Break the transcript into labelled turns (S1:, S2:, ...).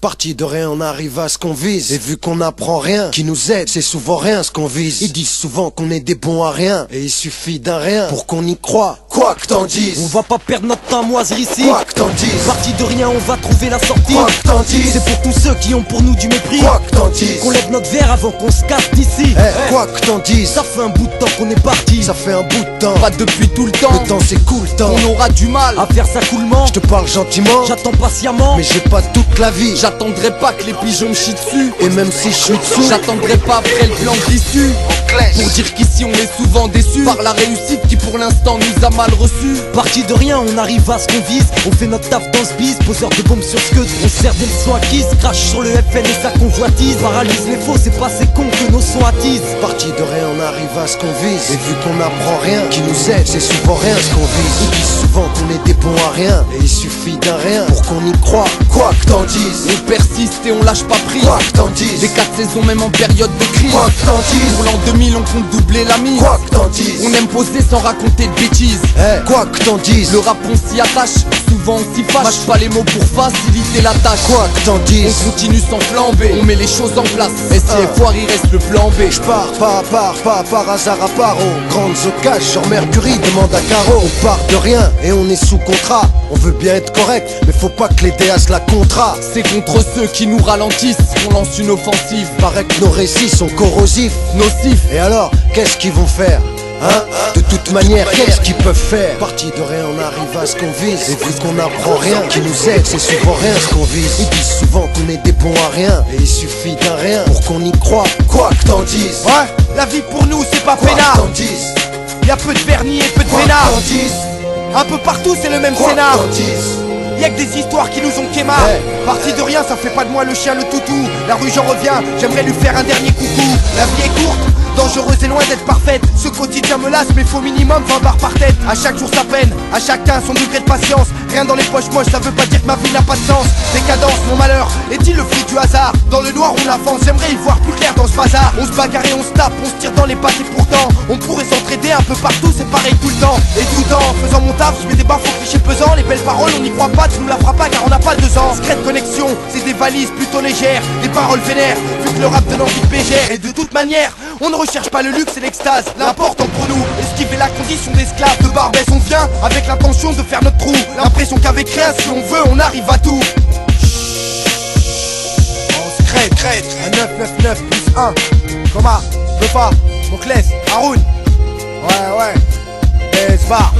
S1: Parti de rien, on arrive à ce qu'on vise. Et vu qu'on n'apprend rien, qui nous aide, c'est souvent rien ce qu'on vise. Ils disent souvent qu'on est des bons à rien, et il suffit d'un rien pour qu'on y croit. Quoi que t'en dises,
S2: on va pas perdre notre temps à moisir ici.
S1: Quoi que t'en dises,
S2: parti de rien, on va trouver la sortie.
S1: Quoi que t'en dises,
S2: c'est pour tous ceux qui ont pour nous du mépris.
S1: Quoi que t'en dises,
S2: qu'on lève notre verre avant qu'on se casse d'ici.
S1: Quoi que t'en dises,
S2: ça fait un bout de temps qu'on est parti.
S1: Ça fait un bout de temps,
S2: pas depuis tout le temps.
S1: Le temps c'est cool, temps.
S2: On aura du mal à faire ça coolement.
S1: Je te parle gentiment,
S2: j'attends patiemment,
S1: mais j'ai pas toute la vie.
S2: J'attendrai pas que les pigeons me chient dessus.
S1: Et même si je suis dessous,
S2: j'attendrai pas après le plan de l'issue. Pour dire qu'ici on est souvent déçus par la réussite qui pour l'instant nous a mal reçus. Parti de rien, on arrive à ce qu'on vise. On fait notre taf dans ce bis, poseur de bombes sur ce que on sert des leçons acquises. Crache sur le FN et sa convoitise. Paralyse les faux, c'est pas ces cons que nos sons attisent.
S1: Parti de rien, on arrive à ce qu'on vise. Et vu qu'on n'apprend rien, qui nous aide, c'est souvent rien ce qu'on vise. Ils disent souvent qu'on est des bons à rien, et il suffit d'un rien pour qu'on y croit. Quoi que t'en dises,
S2: on persiste et on lâche pas prise.
S1: Quoi que t'en dises,
S2: les 4 saisons même en période de crise.
S1: Quoi que t'en dises,
S2: pour l'an 2000 on compte doubler la mise.
S1: Quoi que t'en dises,
S2: on aime poser sans raconter de bêtises.
S1: Quoi que t'en dises,
S2: le rap on s'y attache, souvent on s'y fâche. Mâche pas les mots pour faciliter la tâche.
S1: Quoi que t'en dises,
S2: on continue sans flamber, on met les choses en place. Et si foire il reste le plan B.
S1: J'pars pas par hasard à part aux grandes occasions sur Mercury, demande à Caro. On part de rien et on est sous contrat. On veut bien être correct, mais faut pas que les DA la contrat.
S2: C'est contre ceux qui nous ralentissent qu'on lance une offensive.
S1: Paraît que nos récits sont corrosifs,
S2: nocifs.
S1: Et alors, qu'est-ce qu'ils vont faire? De toute manière, qu'est-ce qu'ils peuvent faire? Parti de rien, on arrive à ce qu'on vise. Et vu qu'on n'apprend rien, qui nous aide, c'est souvent rien ce qu'on vise. Ils disent souvent qu'on est des bons à rien, et il suffit d'un rien pour qu'on y croit. Quoi que t'en dises,
S2: la vie pour nous c'est pas peinard.
S1: Quoi que t'en dises,
S2: y'a peu de vernis et peu de peinard. Un peu partout c'est le même scénar. Y'a que des histoires qui nous ont quémar. Parti de rien, ça fait pas de moi le chien, le toutou. La rue j'en reviens, j'aimerais lui faire un dernier coucou. La vie est courte, dangereuse et loin d'être parfaite. Ce quotidien me lasse mais faut minimum 20 barres par tête. À chaque jour sa peine, à chacun son degré de patience. Rien dans les poches moches, ça veut pas dire que ma vie n'a pas de sens. Décadence, mon malheur, est-il le fruit du hasard? Dans le noir on avance, j'aimerais y voir plus clair dans ce bazar. On se bagarre et on se tape, on se tire dans les pattes et pourtant on pourrait s'entraider un peu partout, c'est pareil tout le temps. Et tout le temps, en faisant mon taf, je mets des baffes au cliché pesant. Les belles paroles on n'y croit pas, tu nous la feras pas car on n'a pas 2 ans. Secrète connexion, c'est des valises plutôt légères, des paroles vénères, vu que le rap donne envie de bégère. Et de toute manière, on ne recherche pas le luxe et l'extase. L'important pour nous, esquiver la condition d'esclave. De Barbès on vient avec l'intention de faire notre trou. L'impression qu'avec rien, si on veut, on arrive à tout. On se crête, un 999 plus 1. Coma, Vefa, Moclès, Haroun. Ouais, Esbar.